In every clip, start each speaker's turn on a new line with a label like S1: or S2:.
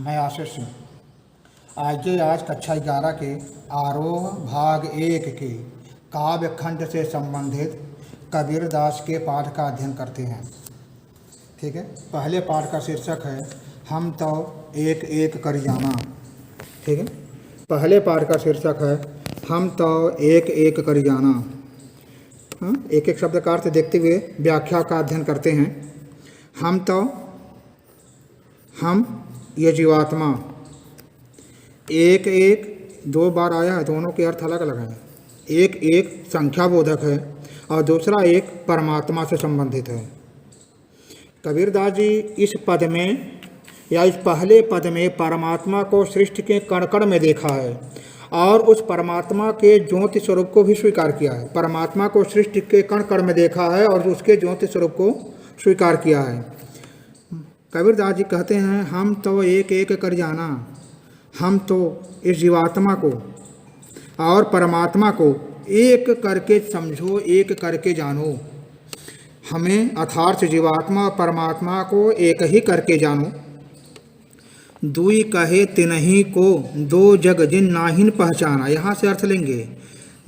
S1: मैं आशीष सिंह। आज कक्षा 11 के आरोह भाग 1 के काव्य खंड से संबंधित कबीरदास के पाठ का अध्ययन करते हैं। ठीक है, पहले पाठ का शीर्षक है हम तो एक एक कर जाना। ठीक है, पहले पाठ का शीर्षक है हम तो एक एक कर जाना। हाँ, एक एक शब्द का अर्थ देखते हुए व्याख्या का अध्ययन करते हैं। हम ये जीवात्मा, एक एक दो बार आया है, दोनों के अर्थ अलग अलग हैं। एक एक संख्या बोधक है और दूसरा एक परमात्मा से संबंधित है। कबीरदास जी इस पद में या इस पहले पद में परमात्मा को सृष्टि के कण कण में देखा है और उस परमात्मा के ज्योति स्वरूप को भी स्वीकार किया है। परमात्मा को सृष्टि के कण कण में देखा है और उसके ज्योति स्वरूप को स्वीकार किया है। कबीरदास जी कहते हैं हम तो एक एक कर जाना। हम तो इस जीवात्मा को और परमात्मा को एक करके समझो, एक करके जानो। हमें अर्थात जीवात्मा और परमात्मा को एक ही करके जानो। दुई कहे तिनहि को दो जग जिन नाहिन पहचाना। यहाँ से अर्थ लेंगे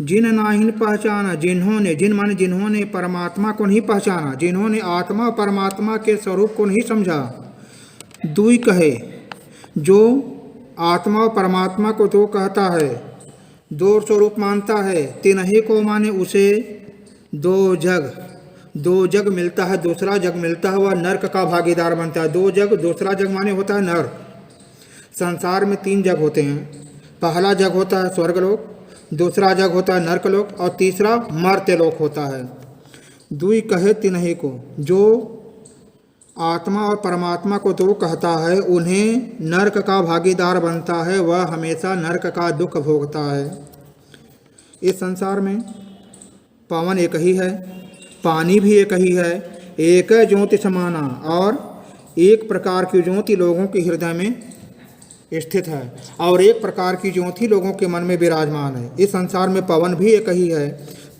S1: जिन नाहिन पहचाना, जिन्होंने परमात्मा को नहीं पहचाना, जिन्होंने आत्मा और परमात्मा के स्वरूप को नहीं समझा। दुई कहे, जो आत्मा और परमात्मा को दो कहता है, दो स्वरूप मानता है। तिनहि को माने उसे दो जग मिलता है, दूसरा जग मिलता है, वह नरक का भागीदार बनता है। दो जग, दूसरा जग माने होता है नर। संसार में 3 जग होते हैं। पहला जग होता है स्वर्गलोक, दूसरा जग होता है नरकलोक और तीसरा मर्त्यलोक होता है। दुई कहे तिनहि को, जो आत्मा और परमात्मा को दो कहता है, उन्हें नरक का भागीदार बनता है, वह हमेशा नरक का दुख भोगता है। इस संसार में पवन एक ही है, पानी भी एक ही है, एक ज्योति समाना और एक प्रकार की ज्योति लोगों के हृदय में स्थित है और एक प्रकार की ज्योति लोगों के मन में विराजमान है। इस संसार में पवन भी एक ही है,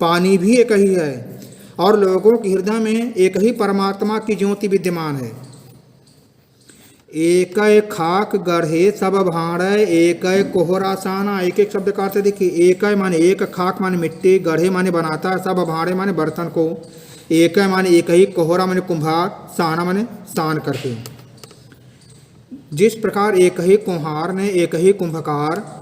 S1: पानी भी एक ही है और लोगों के हृदय में एक ही परमात्मा की ज्योति विद्यमान है। एक खाक गढ़े सब भाड़े, एक कोहरा साना। एक एक शब्द का अर्थ देखिए। एक माने एक, खाक माने मिट्टी, गढ़े माने बनाता है, सब भाड़े माने बर्तन को, एक माने एक ही, कोहरा माने कुम्हार, साना माने सान करके। जिस प्रकार एक ही कुम्हार ने, एक ही कुंभकार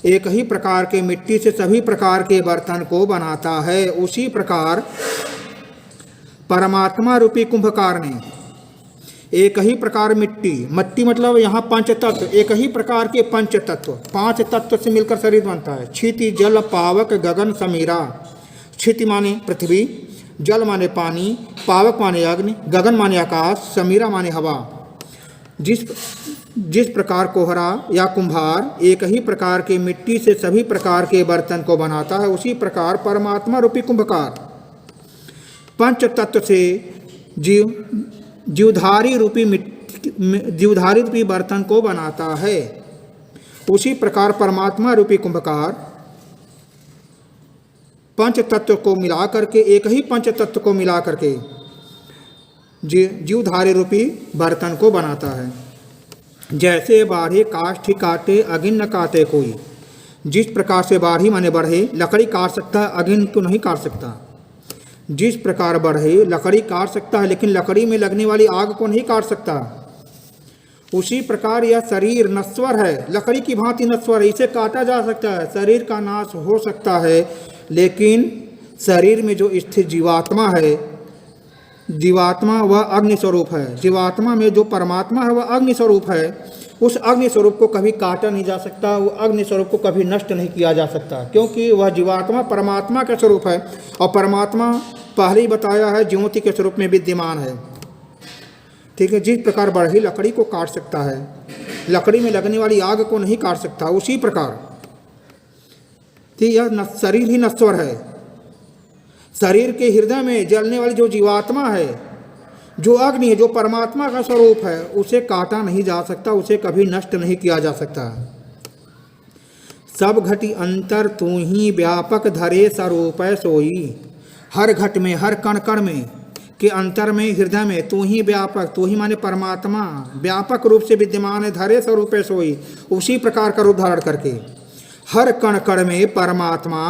S1: एक ही प्रकार के मिट्टी से सभी प्रकार के बर्तन को बनाता है, उसी प्रकार परमात्मा रूपी कुंभकार ने एक ही प्रकार मट्टी मतलब यहाँ 5 तत्व, एक ही प्रकार के 5 तत्व, 5 तत्व से मिलकर शरीर बनता है। क्षिति जल पावक गगन समीरा। क्षिति माने पृथ्वी, जल माने पानी, पावक माने अग्नि, गगन माने आकाश, समीरा माने हवा। जिस प्रकार कोहरा या कुम्हार एक ही प्रकार के मिट्टी से सभी प्रकार के बर्तन को बनाता है, उसी प्रकार परमात्मा रूपी कुंभकार 5 तत्व से जीवधारी रूपी बर्तन को बनाता है। उसी प्रकार परमात्मा रूपी कुंभकार 5 तत्व को मिला करके, एक ही 5 तत्व को मिला करके जीवधारी रूपी बर्तन को बनाता है। जैसे बाढ़े काष्ठ काटे अगिन न काटे कोई। जिस प्रकार से बाढ़ी माने बढ़े लकड़ी काट सकता है, अगिन तो नहीं काट सकता। जिस प्रकार बढ़े लकड़ी काट सकता है लेकिन लकड़ी में लगने वाली आग को नहीं काट सकता, उसी प्रकार यह शरीर नश्वर है, लकड़ी की भांति नश्वर है। इसे काटा जा सकता है, शरीर का नाश हो सकता है, लेकिन शरीर में जो स्थित जीवात्मा है, जीवात्मा वह अग्नि स्वरूप है। जीवात्मा में जो परमात्मा है वह अग्नि स्वरूप है। उस अग्नि स्वरूप को कभी काटा नहीं जा सकता, वो अग्नि स्वरूप को कभी नष्ट नहीं किया जा सकता, क्योंकि वह जीवात्मा परमात्मा का स्वरूप है और परमात्मा पहले ही बताया है ज्योति के स्वरूप में विद्यमान है। ठीक है, जिस प्रकार बढ़ई लकड़ी को काट सकता है, लकड़ी में लगने वाली आग को नहीं काट सकता, उसी प्रकार यह शरीर ही नश्वर है। शरीर के हृदय में जलने वाली जो जीवात्मा है, जो अग्नि है, जो परमात्मा का स्वरूप है, उसे काटा नहीं जा सकता, उसे कभी नष्ट नहीं किया जा सकता। सब घटी अंतर तू ही व्यापक धरे स्वरूप सोई। हर घट में, हर कण कण में के अंतर में, हृदय में तू ही व्यापक, तू ही माने परमात्मा व्यापक रूप से विद्यमान है। धरे स्वरूपे सोई, उसी प्रकार का रूप धारण करके हर कण कण में परमात्मा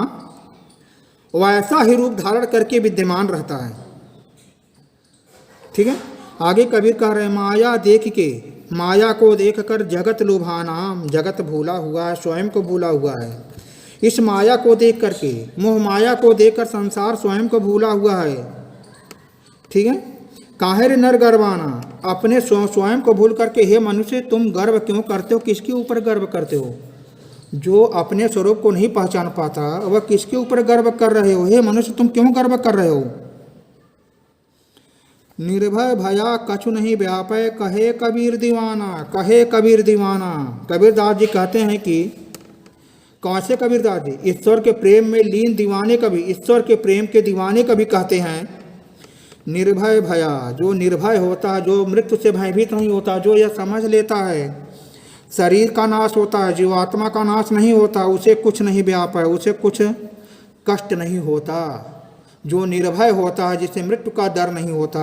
S1: वैसा ही रूप धारण करके विद्यमान रहता है। ठीक है। आगे कबीर कह रहे हैं, माया देख के, माया को देख कर जगत लुभाना, जगत भूला हुआ है, स्वयं को भूला हुआ है। इस माया को देख करके, मोह माया को देख कर संसार स्वयं को भूला हुआ है। ठीक है। काहे नर गर्वाना, अपने स्वयं को भूल करके हे मनुष्य तुम गर्व क्यों करते हो, किसके ऊपर गर्व करते हो? जो अपने स्वरूप को नहीं पहचान पाता वह किसके ऊपर गर्व कर रहे हो? हे मनुष्य तुम क्यों गर्व कर रहे हो? निर्भय भया कछु नहीं व्यापय, कहे कबीर दीवाना, कहे कबीर दीवाना। कबीरदास जी कहते हैं कि कौन से कबीरदास जी? ईश्वर के प्रेम में लीन दीवाने कभी, ईश्वर के प्रेम के दीवाने कभी कहते हैं। निर्भय भया, जो निर्भय होता है, जो मृत्यु से भयभीत नहीं होता, जो यह समझ लेता है शरीर का नाश होता है, जीवात्मा का नाश नहीं होता, उसे कुछ नहीं व्याप है, उसे कुछ कष्ट नहीं होता। जो निर्भय होता है, जिसे मृत्यु का डर नहीं होता,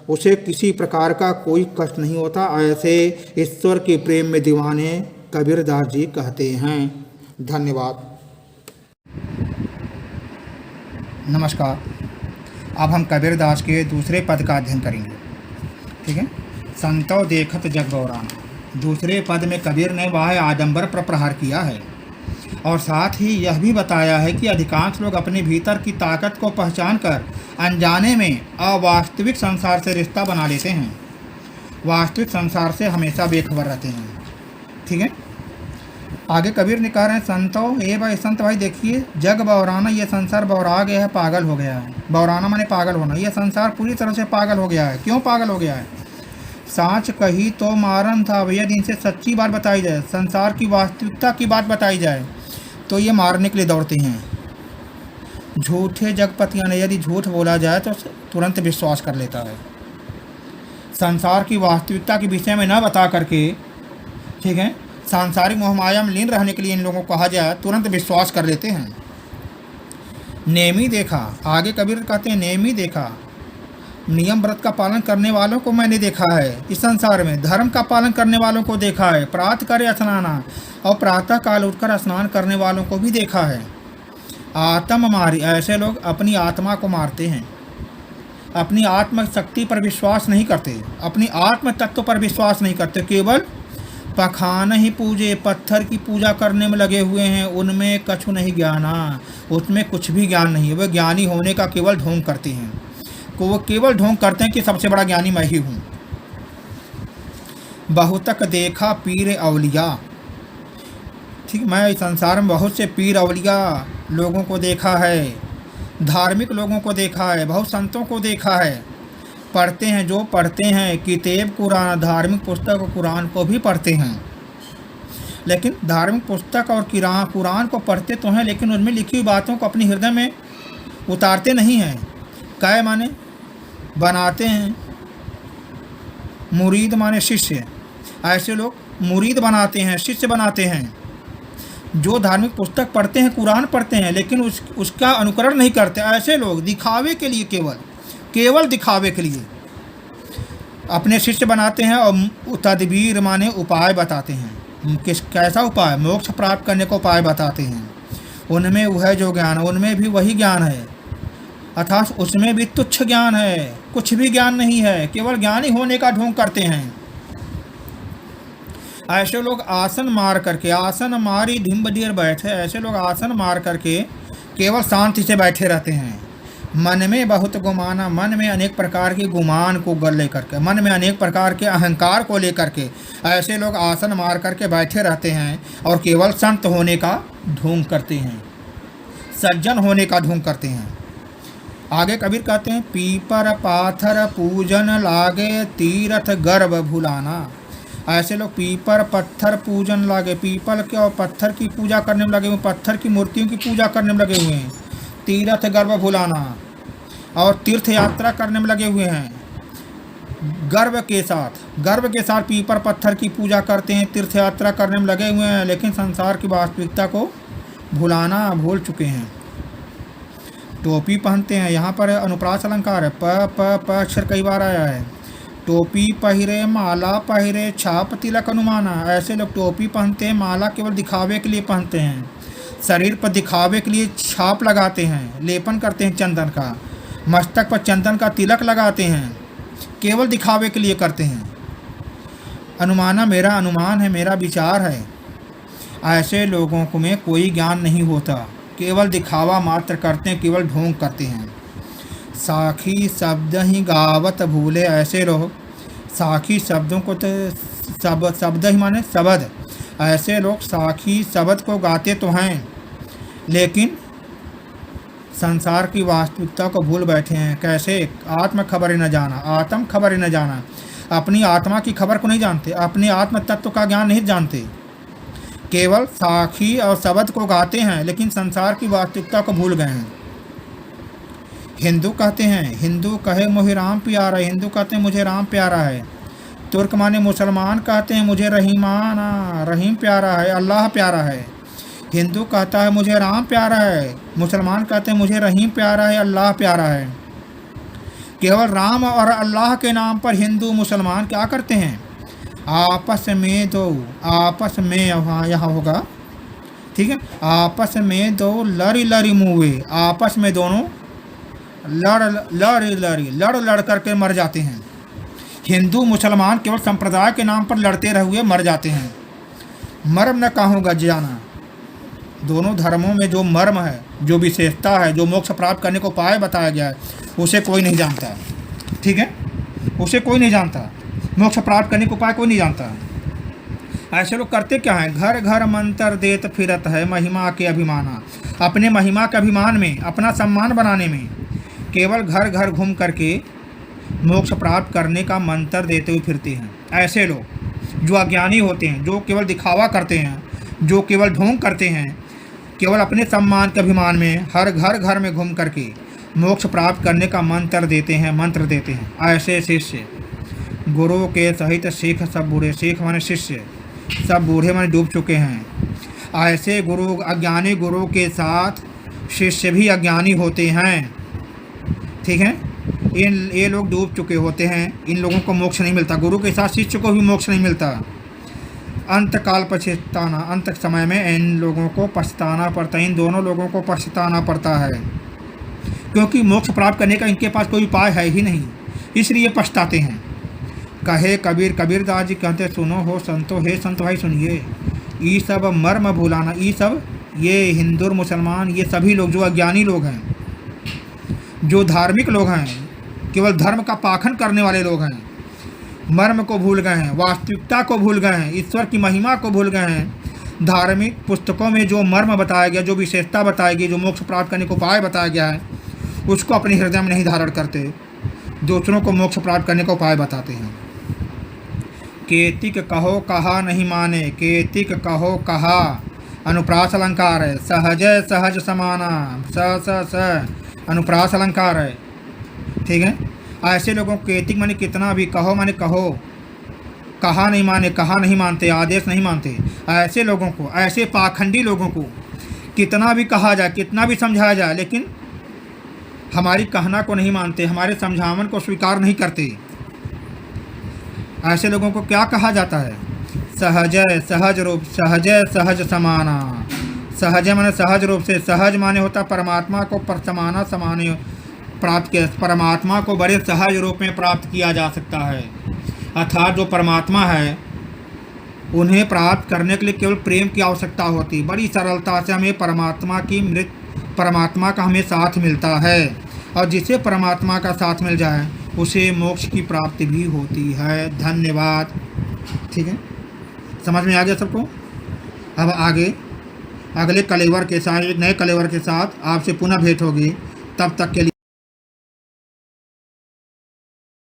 S1: उसे किसी प्रकार का कोई कष्ट नहीं होता। ऐसे ईश्वर के प्रेम में दीवाने कबीरदास जी कहते हैं। धन्यवाद। नमस्कार। अब हम कबीरदास के दूसरे पद का अध्ययन करेंगे। ठीक है। संतो देखत जग बौराना। दूसरे पद में कबीर ने बाह्य आडंबर पर प्रहार किया है और साथ ही यह भी बताया है कि अधिकांश लोग अपने भीतर की ताकत को पहचान कर अनजाने में अवास्तविक संसार से रिश्ता बना लेते हैं, वास्तविक संसार से हमेशा बेखबर रहते हैं। ठीक है। आगे कबीर ने कह रहे हैं, संतो ए भाई, संत भाई देखिए, जग बौराना, ये संसार बौरा गया है, पागल हो गया है। बौराना माने पागल होना। यह संसार पूरी तरह से पागल हो गया है। क्यों पागल हो गया है? सांच कही तो मारन था। यदि इनसे सच्ची बात बताई जाए, संसार की वास्तविकता की बात बताई जाए, तो ये मारने के लिए दौड़ते हैं। झूठे जगपतियाँ ने यदि झूठ बोला जाए तो तुरंत विश्वास कर लेता है। संसार की वास्तविकता के विषय में न बता करके, ठीक है, सांसारिक मोहमाया में लीन रहने के लिए इन लोगों को कहा जाए, तुरंत विश्वास कर लेते हैं। नेमी देखा। आगे कबीर कहते हैं, नेमी देखा, नियम व्रत का पालन करने वालों को मैंने देखा है इस संसार में। धर्म का पालन करने वालों को देखा है। प्रातः करे स्नाना, और प्रातः काल उठकर स्नान करने वालों को भी देखा है। आत्म मारी, ऐसे लोग अपनी आत्मा को मारते हैं, अपनी आत्म शक्ति पर विश्वास नहीं करते, अपनी आत्म तत्व पर विश्वास नहीं करते, केवल पखान ही पूजे, पत्थर की पूजा करने में लगे हुए हैं। उनमें कछु नहीं ज्ञाना, उसमें कुछ भी ज्ञान नहीं है। वे ज्ञानी होने का केवल ढोंग करते हैं, को वो केवल ढोंग करते हैं कि सबसे बड़ा ज्ञानी मैं ही हूँ। बहुतक देखा पीर अवलिया। ठीक, मैं इस संसार में बहुत से पीर अवलिया लोगों को देखा है, धार्मिक लोगों को देखा है, बहुत संतों को देखा है। पढ़ते हैं, जो पढ़ते हैं किताब कुरान, धार्मिक पुस्तक कुरान को भी पढ़ते हैं, लेकिन धार्मिक पुस्तक और कुरान को पढ़ते तो हैं, लेकिन उनमें लिखी हुई बातों को अपने हृदय में उतारते नहीं हैं। काय माने बनाते हैं। मुरीद माने शिष्य। ऐसे लोग मुरीद बनाते हैं, शिष्य बनाते हैं। जो धार्मिक पुस्तक पढ़ते हैं, कुरान पढ़ते हैं, लेकिन उसका अनुकरण नहीं करते। ऐसे लोग दिखावे के लिए, केवल दिखावे के लिए अपने शिष्य बनाते हैं और तदबीर माने उपाय बताते हैं। कैसा उपाय? मोक्ष प्राप्त करने का उपाय बताते हैं। उनमें वह जो ज्ञान है, उनमें भी वही ज्ञान है, अर्थात उसमें भी तुच्छ ज्ञान है, कुछ भी ज्ञान नहीं है, केवल ज्ञानी होने का ढोंग करते हैं। ऐसे लोग आसन मार करके, आसन मारी ढिम्ब डियर बैठे, ऐसे लोग आसन मार करके केवल शांति से बैठे रहते हैं। मन में बहुत गुमाना, मन में अनेक प्रकार के गुमान को गल लेकर के, मन में अनेक प्रकार के अहंकार को लेकर के ऐसे लोग आसन मार करके बैठे रहते हैं और केवल संत होने का ढोंग करते हैं, सज्जन होने का ढोंग करते हैं। आगे कबीर कहते हैं, पीपर पाथर पूजन लागे तीर्थ गर्भ भुलाना। ऐसे लोग पीपर पत्थर पूजन लागे, पीपल के और पत्थर की पूजा करने में लगे हुए, पत्थर की मूर्तियों की पूजा करने में लगे हुए हैं। तीर्थ गर्भ भुलाना, और तीर्थ यात्रा करने में लगे हुए हैं। गर्व के साथ पीपर पत्थर की पूजा करते हैं, तीर्थ यात्रा करने में लगे हुए हैं, लेकिन संसार की वास्तविकता को भुलाना भूल चुके हैं। टोपी पहनते हैं, यहाँ पर अनुप्रास अलंकार है, प अक्षर कई बार आया है। टोपी पहिरे माला पहिरे छाप तिलक अनुमाना, ऐसे लोग टोपी पहनते हैं, माला केवल दिखावे के लिए पहनते हैं, शरीर पर दिखावे के लिए छाप लगाते हैं, लेपन करते हैं चंदन का, मस्तक पर चंदन का तिलक लगाते हैं, केवल दिखावे के लिए करते हैं। अनुमाना मेरा अनुमान है, मेरा विचार है। ऐसे लोगों को में कोई ज्ञान नहीं होता, केवल दिखावा मात्र करते हैं, केवल ढोंग करते हैं। साखी शब्द ही गावत भूले, ऐसे लोग साखी शब्दों को तो शब्द ही माने शब्द, ऐसे लोग साखी शब्द को गाते तो हैं लेकिन संसार की वास्तविकता को भूल बैठे हैं। कैसे? आत्म खबर न जाना, आत्म खबर न जाना, अपनी आत्मा की खबर को नहीं जानते, अपने आत्म तत्व का ज्ञान नहीं जानते, केवल साखी और शब्द को गाते हैं लेकिन संसार की वास्तविकता को भूल गए हैं। हिंदू कहते हैं, हिंदू कहे मुझे राम प्यारा है, हिंदू कहते हैं मुझे राम प्यारा है। तुर्क माने मुसलमान कहते हैं मुझे रहीम प्यारा है, अल्लाह प्यारा है। हिंदू कहता है मुझे राम प्यारा है, मुसलमान कहते हैं मुझे रहीम प्यारा है, अल्लाह प्यारा है। केवल राम और अल्लाह के नाम पर हिंदू मुसलमान क्या करते हैं? आपस में दो, आपस में यहाँ होगा, ठीक है, आपस में दो लड़ी मुँहे, आपस में दोनों लड़ करके मर जाते हैं। हिंदू मुसलमान केवल संप्रदाय के नाम पर लड़ते रहे हुए मर जाते हैं। मर्म न कहूँगा जाना, दोनों धर्मों में जो मर्म है, जो विशेषता है, जो मोक्ष प्राप्त करने को उपाय बताया गया है, उसे कोई नहीं जानता, ठीक है, उसे कोई नहीं जानता, मोक्ष प्राप्त करने को उपाय कोई नहीं जानता। ऐसे लोग करते क्या हैं? घर घर मंत्र देत फिरत है महिमा के अभिमाना, अपने महिमा के अभिमान में, अपना सम्मान बनाने में केवल घर घर घूम करके मोक्ष प्राप्त करने का मंत्र देते हुए फिरते हैं। ऐसे लोग जो अज्ञानी होते हैं, जो केवल दिखावा करते हैं, जो केवल ढोंग करते हैं, केवल अपने सम्मान के अभिमान में हर घर में घूम करके मोक्ष प्राप्त करने का मंत्र देते हैं। ऐसे शिष्य गुरु के सहित सीख सब बूढ़े, सीख माने शिष्य, सब बूढ़े माने डूब चुके हैं। ऐसे गुरु, अज्ञानी गुरु के साथ शिष्य भी अज्ञानी होते हैं, ठीक है, ये लोग डूब चुके होते हैं, इन लोगों को मोक्ष नहीं मिलता, गुरु के साथ शिष्य को भी मोक्ष नहीं मिलता। अंत काल पछताना, अंत समय में इन लोगों को पछताना पड़ता है, इन दोनों लोगों को पछताना पड़ता है, क्योंकि मोक्ष प्राप्त करने का इनके पास कोई उपाय है ही नहीं, इसलिए पछताते हैं। कहे कबीरदास जी कहते सुनो हो संतो, हे संत भाई सुनिए, ये सब मर्म भूलाना, ये सब, ये हिंदू और मुसलमान, ये सभी लोग जो अज्ञानी लोग हैं, जो धार्मिक लोग हैं, केवल धर्म का पाखंड करने वाले लोग हैं, मर्म को भूल गए हैं, वास्तविकता को भूल गए हैं, ईश्वर की महिमा को भूल गए हैं। धार्मिक पुस्तकों में जो मर्म बताया गया, जो विशेषता बताई गई, जो मोक्ष प्राप्त करने को उपाय बताया गया है, उसको अपने हृदय में नहीं धारण करते, दूसरों को मोक्ष प्राप्त करने का उपाय बताते हैं। केतिक कहो कहा नहीं माने, केतिक कहो कहा अनुप्रास अलंकार है। सहज सहज समाना, स अनुप्रास अलंकार है, ठीक है। ऐसे लोगों को केतिक माने कितना भी, कहो माने कहो, कहा नहीं माने, कहा नहीं मानते, आदेश नहीं मानते। ऐसे लोगों को, ऐसे पाखंडी लोगों को कितना भी कहा जाए, कितना भी समझाया जाए, लेकिन हमारी कहना को नहीं मानते, हमारे समझावन को स्वीकार नहीं करते। ऐसे लोगों को क्या कहा जाता है? सहज सहज रूप, सहज सहज समाना। सहज माने सहज रूप से, सहज माने होता परमात्मा को समाना, समाने प्राप्त किया, परमात्मा को बड़े सहज रूप में प्राप्त किया जा सकता है। अर्थात जो परमात्मा है उन्हें प्राप्त करने के लिए केवल प्रेम की आवश्यकता होती, बड़ी सरलता से हमें परमात्मा का हमें साथ मिलता है, और जिसे परमात्मा का साथ मिल जाए उसे मोक्ष की प्राप्ति भी होती है। धन्यवाद। ठीक है, समझ में आ गया सबको? अब आगे अगले कलेवर के साथ, एक नए कलेवर के साथ आपसे पुनः भेंट होगी। तब तक के लिए